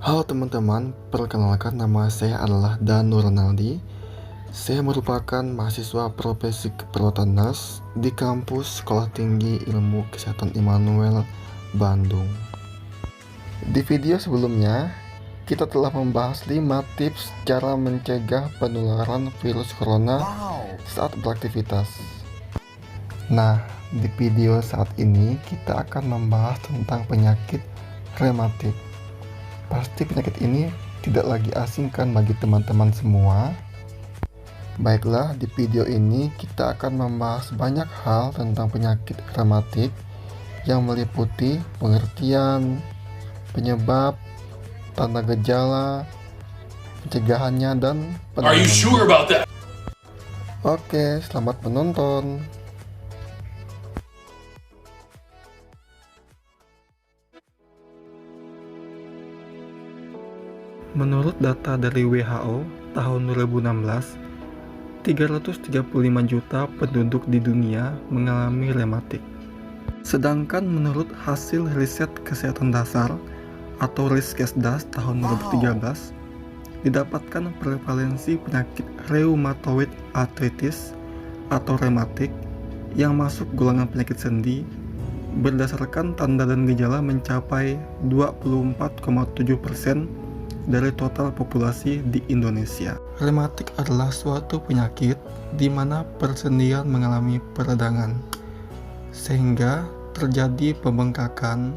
Halo teman-teman, perkenalkan nama saya adalah Danu Ronaldi. Saya merupakan mahasiswa profesi keperawatan nurse di kampus Sekolah Tinggi Ilmu Kesehatan Immanuel, Bandung. Di video sebelumnya, kita telah membahas 5 tips cara mencegah penularan virus corona saat beraktivitas. Nah, di video saat ini kita akan membahas tentang penyakit rematik. Pasti penyakit ini tidak lagi asing kan bagi teman-teman semua. Baiklah, di video ini kita akan membahas banyak hal tentang penyakit rematik yang meliputi pengertian, penyebab, tanda gejala, pencegahannya, dan penanganannya. Oke, selamat menonton. Menurut data dari WHO tahun 2016, 335 juta penduduk di dunia mengalami rematik. Sedangkan menurut hasil riset kesehatan dasar atau Riskesdas tahun 2013, didapatkan prevalensi penyakit rheumatoid arthritis atau rematik yang masuk golongan penyakit sendi berdasarkan tanda dan gejala mencapai 24,7% dari total populasi di Indonesia. Rematik adalah suatu penyakit di mana persendian mengalami peradangan, sehingga terjadi pembengkakan,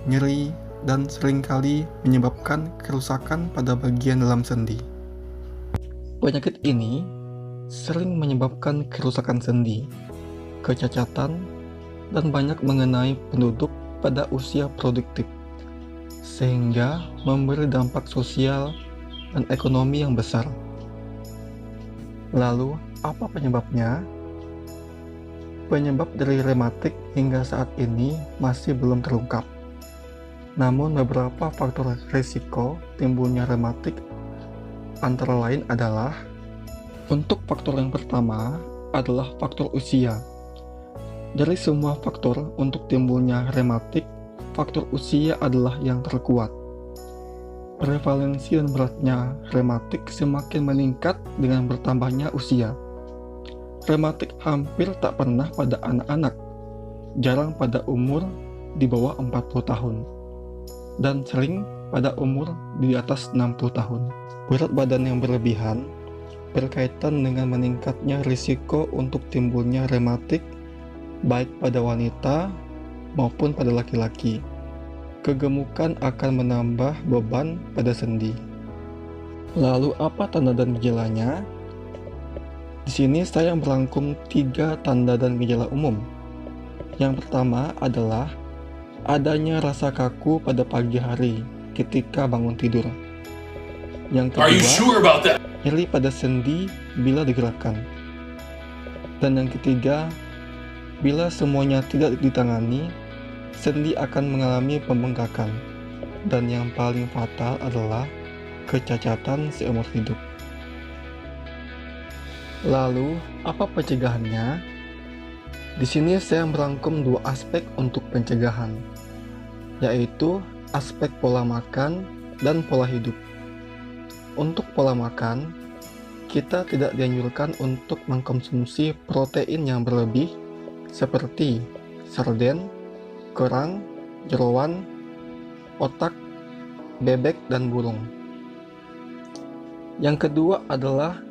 nyeri, dan seringkali menyebabkan kerusakan pada bagian dalam sendi. Penyakit ini sering menyebabkan kerusakan sendi, kecacatan, dan banyak mengenai penduduk pada usia produktif, sehingga memberi dampak sosial dan ekonomi yang besar. Lalu, apa penyebabnya? Penyebab dari rematik hingga saat ini masih belum terungkap. Namun beberapa faktor risiko timbulnya rematik antara lain adalah: untuk faktor yang pertama adalah faktor usia. Dari semua faktor untuk timbulnya rematik, faktor usia adalah yang terkuat. Prevalensi dan beratnya rematik semakin meningkat dengan bertambahnya usia. Rematik hampir tak pernah pada anak-anak, jarang pada umur di bawah 40 tahun, dan sering pada umur di atas 60 tahun. Berat badan yang berlebihan berkaitan dengan meningkatnya risiko untuk timbulnya rematik baik pada wanita maupun pada laki-laki. Kegemukan akan menambah beban pada sendi. Lalu apa tanda dan gejalanya? Di sini saya merangkum 3 tanda dan gejala umum. Yang pertama adalah adanya rasa kaku pada pagi hari ketika bangun tidur. Yang kedua, nyeri pada sendi bila digerakkan. Dan yang ketiga, bila semuanya tidak ditangani, sendi akan mengalami pembengkakan, dan yang paling fatal adalah kecacatan seumur hidup. Lalu, apa pencegahannya? Di sini saya merangkum 2 aspek untuk pencegahan, yaitu aspek pola makan dan pola hidup. Untuk pola makan, kita tidak dianjurkan untuk mengkonsumsi protein yang berlebih seperti sarden, kerang, jeroan, otak, bebek, dan burung. Yang kedua adalah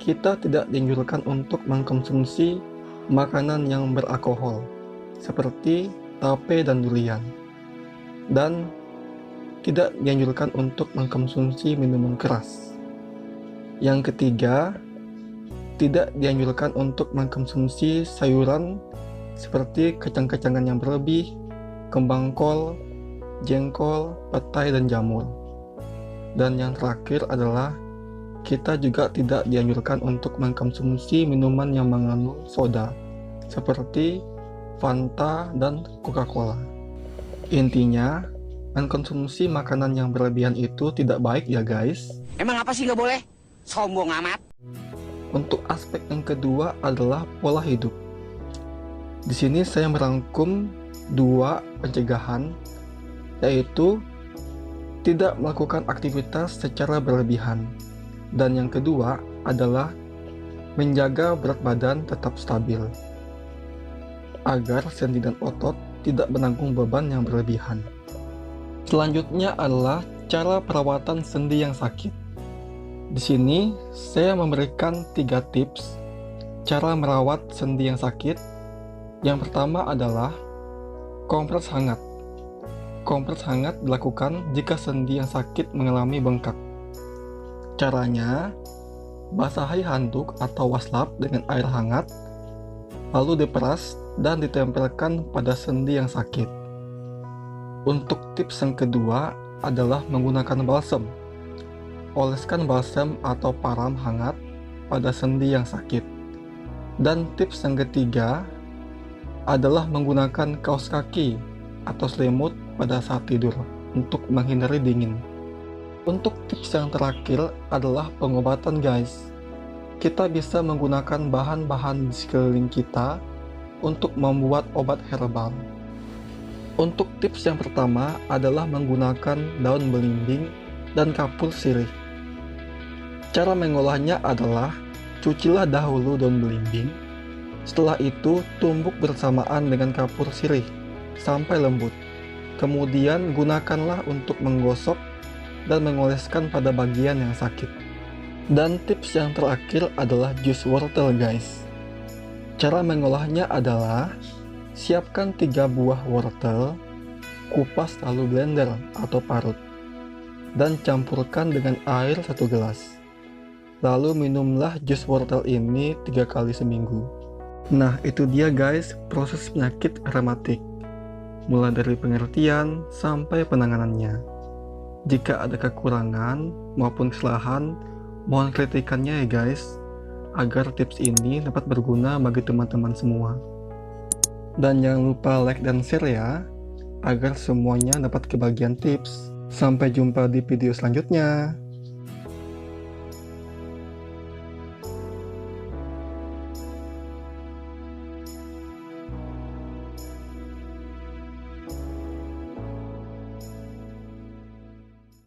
kita tidak dianjurkan untuk mengkonsumsi makanan yang beralkohol seperti tape dan durian, dan tidak dianjurkan untuk mengkonsumsi minuman keras. Yang ketiga, tidak dianjurkan untuk mengkonsumsi sayuran seperti kacang-kacangan yang berlebih, kembang kol, jengkol, petai, dan jamur. Dan yang terakhir adalah kita juga tidak dianjurkan untuk mengkonsumsi minuman yang mengandung soda seperti Fanta dan Coca-Cola. Intinya, mengkonsumsi makanan yang berlebihan itu tidak baik ya guys. Emang apa sih nggak boleh? Sombong amat. Untuk aspek yang kedua adalah pola hidup. Di sini saya merangkum 2 pencegahan, yaitu tidak melakukan aktivitas secara berlebihan. Dan yang kedua adalah menjaga berat badan tetap stabil, agar sendi dan otot tidak menanggung beban yang berlebihan. Selanjutnya adalah cara perawatan sendi yang sakit. Di sini saya memberikan 3 tips cara merawat sendi yang sakit. Yang pertama adalah kompres hangat. Kompres hangat dilakukan jika sendi yang sakit mengalami bengkak. Caranya, basahi handuk atau waslap dengan air hangat, lalu diperas dan ditempelkan pada sendi yang sakit. Untuk tips yang kedua adalah menggunakan balsam. Oleskan balsam atau param hangat pada sendi yang sakit. Dan tips yang ketiga adalah menggunakan kaos kaki atau selimut pada saat tidur untuk menghindari dingin. Untuk tips yang terakhir adalah pengobatan guys. Kita bisa menggunakan bahan-bahan di sekeliling kita untuk membuat obat herbal. Untuk tips yang pertama adalah menggunakan daun belimbing dan kapur sirih. Cara mengolahnya adalah cucilah dahulu daun belimbing, setelah itu tumbuk bersamaan dengan kapur sirih sampai lembut. Kemudian gunakanlah untuk menggosok dan mengoleskan pada bagian yang sakit. Dan tips yang terakhir adalah jus wortel guys. Cara mengolahnya adalah siapkan 3 buah wortel, kupas lalu blender atau parut, dan campurkan dengan air 1 gelas. Lalu minumlah jus wortel ini 3 kali seminggu. Nah itu dia guys proses penyakit rematik, mulai dari pengertian sampai penanganannya. Jika ada kekurangan maupun kesalahan, mohon kritikannya ya guys, agar tips ini dapat berguna bagi teman-teman semua. Dan jangan lupa like dan share ya, agar semuanya dapat kebagian tips. Sampai jumpa di video selanjutnya.